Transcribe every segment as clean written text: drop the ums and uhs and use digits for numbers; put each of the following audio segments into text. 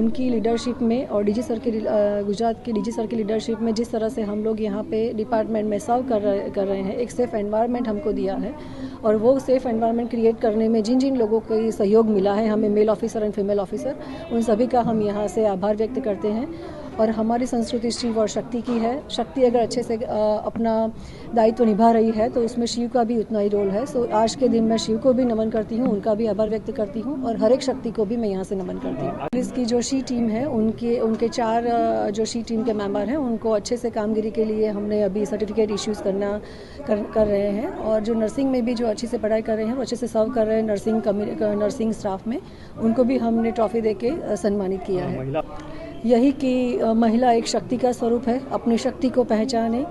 उनकी लीडरशिप में और डीजी सर के गुजरात के डीजी सर की लीडरशिप में जिस तरह से हम लोग यहाँ पे डिपार्टमेंट में सर्व कर रहे हैं, एक सेफ़ एनवायरनमेंट हमको दिया है और वो सेफ़ एनवायरनमेंट क्रिएट करने में जिन जिन लोगों को सहयोग मिला है, हमें male officer and female officer, उन सभी का हम यहाँ से आभार व्यक्त करते हैं। और हमारी संस्कृति शिव और शक्ति की है। शक्ति अगर अच्छे से अपना दायित्व निभा रही है तो उसमें शिव का भी उतना ही रोल है। सो आज के दिन मैं शिव को भी नमन करती हूँ, उनका भी आभार व्यक्त करती हूँ और हर एक शक्ति को भी मैं यहाँ से नमन करती हूँ। पुलिस की जो शी टीम है, उनके 4 जो शी टीम के मेंबर हैं, उनको अच्छे से कामगिरी के लिए हमने अभी सर्टिफिकेट इश्यूज़ कर रहे हैं। और जो नर्सिंग में भी जो अच्छे से पढ़ाई कर रहे हैं, वो अच्छे से सर्व कर रहे हैं नर्सिंग स्टाफ में, उनको भी हमने ट्रॉफी देके सम्मानित किया है। यही कि महिला एक शक्ति का स्वरूप है। अपनी शक्ति को पहचाने,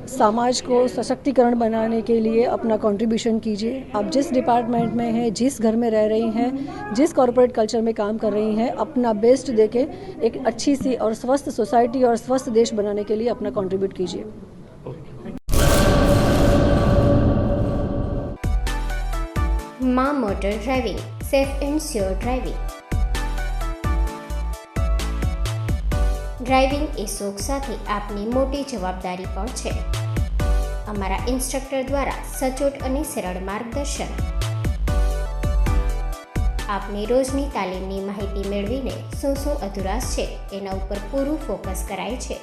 समाज को सशक्तिकरण बनाने के लिए अपना कंट्रीब्यूशन कीजिए। आप जिस डिपार्टमेंट में हैं, जिस घर में रह रही हैं, जिस कॉर्पोरेट कल्चर में काम कर रही हैं, अपना बेस्ट देके एक अच्छी सी और स्वस्थ सोसाइटी और स्वस्थ देश बनाने के लिए अपना कंट्रीब्यूट कीजिए। मां motor driving, safe and sure driving. Driving એ શોખ સાથે આપની મોટી જવાબદારી પણ છે। અમારા ઇન્સ્ટ્રક્ટર દ્વારા સચોટ અને સરળ માર્ગદર્શન, આપની રોજની તાલીમની માહિતી મેળવીને શું અધુરાશ છે એના ઉપર પૂરું ફોકસ કરાય છે।